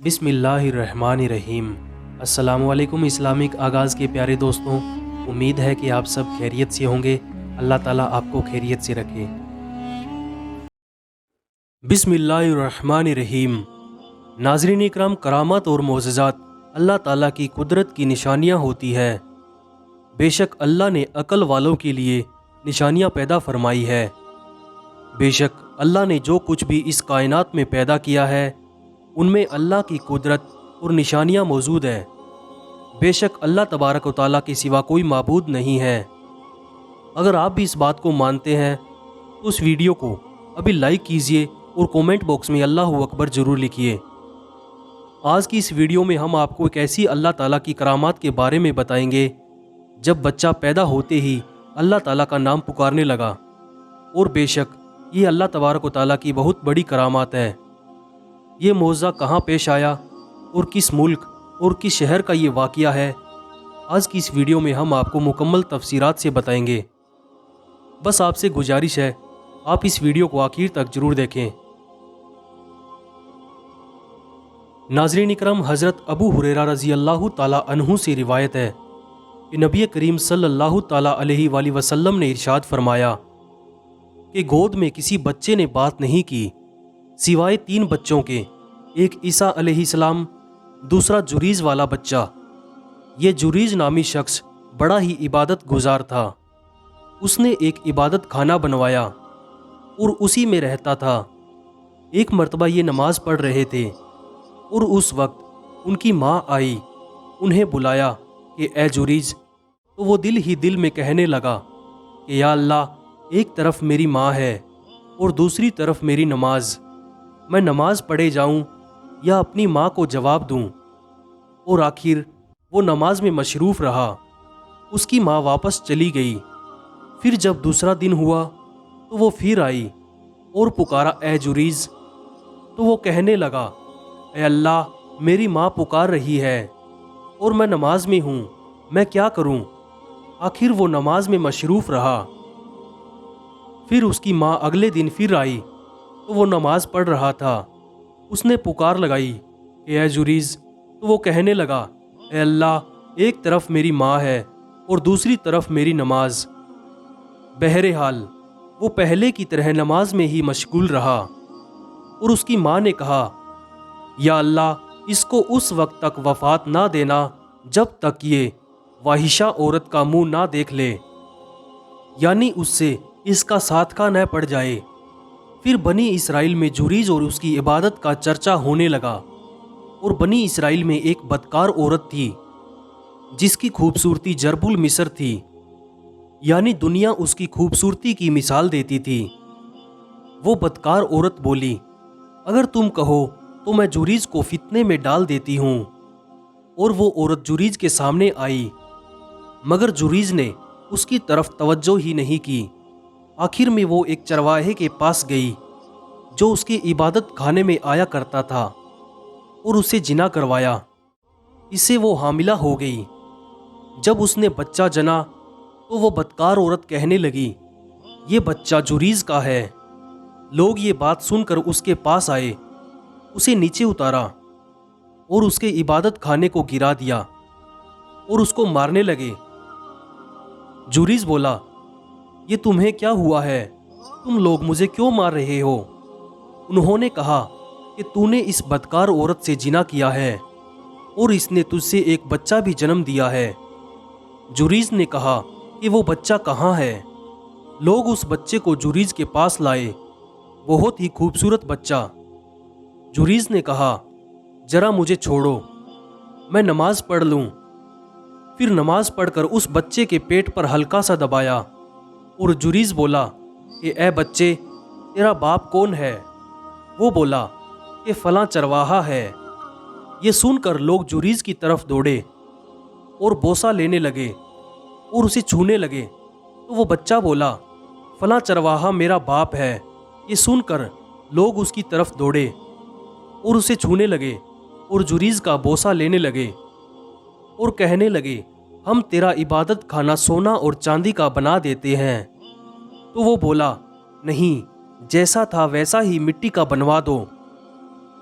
بسم اللہ الرحمن الرحیم۔ السلام علیکم اسلامک آغاز کے پیارے دوستوں، امید ہے کہ آپ سب خیریت سے ہوں گے۔ اللہ تعالیٰ آپ کو خیریت سے رکھے۔ بسم اللہ الرحمن الرحیم۔ ناظرین اکرام، کرامات اور معجزات اللہ تعالیٰ کی قدرت کی نشانیاں ہوتی ہے۔ بے شک اللہ نے عقل والوں کے لیے نشانیاں پیدا فرمائی ہے۔ بے شک اللہ نے جو کچھ بھی اس کائنات میں پیدا کیا ہے ان میں اللہ کی قدرت اور نشانیاں موجود ہیں۔ بے شک اللہ تبارک و تعالیٰ کے سوا کوئی معبود نہیں ہے۔ اگر آپ بھی اس بات کو مانتے ہیں تو اس ویڈیو کو ابھی لائک کیجئے اور کومنٹ باکس میں اللہ اکبر ضرور لکھیے۔ آج کی اس ویڈیو میں ہم آپ کو ایک ایسی اللہ تعالیٰ کی کرامات کے بارے میں بتائیں گے جب بچہ پیدا ہوتے ہی اللہ تعالیٰ کا نام پکارنے لگا، اور بے شک یہ اللہ تبارک و تعالیٰ کی بہت بڑی کرامات ہے۔ یہ معجزہ کہاں پیش آیا اور کس ملک اور کس شہر کا یہ واقعہ ہے، آج کی اس ویڈیو میں ہم آپ کو مکمل تفصیلات سے بتائیں گے۔ بس آپ سے گزارش ہے آپ اس ویڈیو کو آخر تک ضرور دیکھیں۔ ناظرین اکرام، حضرت ابو ہریرہ رضی اللہ تعالیٰ عنہ سے روایت ہے کہ نبی کریم صلی اللہ تعالیٰ علیہ وآلہ وسلم نے ارشاد فرمایا کہ گود میں کسی بچے نے بات نہیں کی سوائے 3 بچوں کے، ایک عیسیٰ علیہ السلام، دوسرا جریز والا بچہ۔ یہ جریز نامی شخص بڑا ہی عبادت گزار تھا۔ اس نے ایک عبادت خانہ بنوایا اور اسی میں رہتا تھا۔ ایک مرتبہ یہ نماز پڑھ رہے تھے اور اس وقت ان کی ماں آئی، انہیں بلایا کہ اے جریز، تو وہ دل ہی دل میں کہنے لگا کہ یا اللہ، ایک طرف میری ماں ہے اور دوسری طرف میری نماز، میں نماز پڑھے جاؤں یا اپنی ماں کو جواب دوں؟ اور آخر وہ نماز میں مصروف رہا۔ اس کی ماں واپس چلی گئی۔ پھر جب دوسرا دن ہوا تو وہ پھر آئی اور پکارا اے جریز، تو وہ کہنے لگا اے اللہ، میری ماں پکار رہی ہے اور میں نماز میں ہوں، میں کیا کروں؟ آخر وہ نماز میں مصروف رہا۔ پھر اس کی ماں اگلے دن پھر آئی تو وہ نماز پڑھ رہا تھا۔ اس نے پکار لگائی کہ اے جریز، تو وہ کہنے لگا اے اللہ، ایک طرف میری ماں ہے اور دوسری طرف میری نماز۔ بہرحال وہ پہلے کی طرح نماز میں ہی مشغول رہا، اور اس کی ماں نے کہا یا اللہ، اس کو اس وقت تک وفات نہ دینا جب تک یہ واحشہ عورت کا منہ نہ دیکھ لے، یعنی اس سے اس کا صادقہ نہ پڑ جائے۔ پھر بنی اسرائیل میں جریز اور اس کی عبادت کا چرچا ہونے لگا، اور بنی اسرائیل میں ایک بدکار عورت تھی جس کی خوبصورتی ضرب المثل تھی، یعنی دنیا اس کی خوبصورتی کی مثال دیتی تھی۔ وہ بدکار عورت بولی اگر تم کہو تو میں جریز کو فتنے میں ڈال دیتی ہوں۔ اور وہ عورت جریز کے سامنے آئی، مگر جریز نے اس کی طرف توجہ ہی نہیں کی۔ آخر میں وہ ایک چرواہے کے پاس گئی جو اس کے عبادت خانے میں آیا کرتا تھا، اور اسے جنا کروایا۔ اس سے وہ حاملہ ہو گئی۔ جب اس نے بچہ جنا تو وہ بدکار عورت کہنے لگی یہ بچہ جریز کا ہے۔ لوگ یہ بات سن کر اس کے پاس آئے، اسے نیچے اتارا اور اس کے عبادت خانے کو گرا دیا اور اس کو مارنے لگے۔ جریز بولا یہ تمہیں کیا ہوا ہے؟ تم لوگ مجھے کیوں مار رہے ہو؟ انہوں نے کہا کہ تو نے اس بدکار عورت سے زنا کیا ہے اور اس نے تجھ سے ایک بچہ بھی جنم دیا ہے۔ جریز نے کہا کہ وہ بچہ کہاں ہے؟ لوگ اس بچے کو جریز کے پاس لائے، بہت ہی خوبصورت بچہ۔ جریز نے کہا ذرا مجھے چھوڑو، میں نماز پڑھ لوں۔ پھر نماز پڑھ کر اس بچے کے پیٹ پر ہلکا سا دبایا، اور جریز بولا کہ اے بچے، تیرا باپ کون ہے؟ وہ بولا کہ فلاں چرواہا ہے۔ یہ سن کر لوگ جریز کی طرف دوڑے اور بوسہ لینے لگے اور اسے چھونے لگے، تو وہ بچہ بولا فلاں چرواہا میرا باپ ہے۔ یہ سن کر لوگ اس کی طرف دوڑے اور اسے چھونے لگے اور جریز کا بوسہ لینے لگے اور کہنے لگے ہم تیرا عبادت خانہ سونا اور چاندی کا بنا دیتے ہیں۔ تو وہ بولا نہیں، جیسا تھا ویسا ہی مٹی کا بنوا دو۔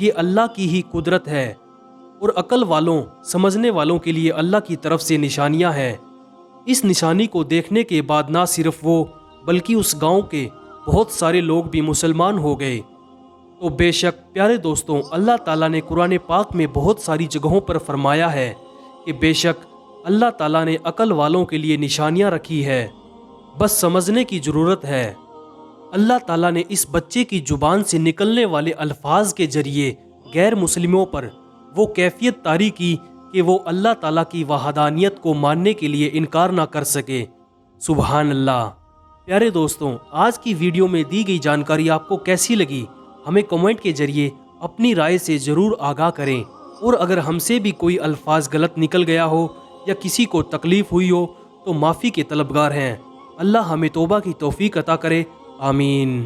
یہ اللہ کی ہی قدرت ہے اور عقل والوں سمجھنے والوں کے لیے اللہ کی طرف سے نشانیاں ہیں۔ اس نشانی کو دیکھنے کے بعد نہ صرف وہ بلکہ اس گاؤں کے بہت سارے لوگ بھی مسلمان ہو گئے۔ تو بے شک پیارے دوستوں، اللہ تعالیٰ نے قرآن پاک میں بہت ساری جگہوں پر فرمایا ہے کہ بے شک اللہ تعالیٰ نے عقل والوں کے لیے نشانیاں رکھی ہے، بس سمجھنے کی ضرورت ہے۔ اللہ تعالیٰ نے اس بچے کی زبان سے نکلنے والے الفاظ کے ذریعے غیر مسلموں پر وہ کیفیت طاری کی کہ وہ اللہ تعالیٰ کی وحدانیت کو ماننے کے لیے انکار نہ کر سکے۔ سبحان اللہ۔ پیارے دوستوں، آج کی ویڈیو میں دی گئی جانکاری آپ کو کیسی لگی؟ ہمیں کمنٹ کے ذریعے اپنی رائے سے ضرور آگاہ کریں، اور اگر ہم سے بھی کوئی الفاظ غلط نکل گیا ہو یا کسی کو تکلیف ہوئی ہو تو معافی کے طلبگار ہیں۔ اللہ ہمیں توبہ کی توفیق عطا کرے، آمین۔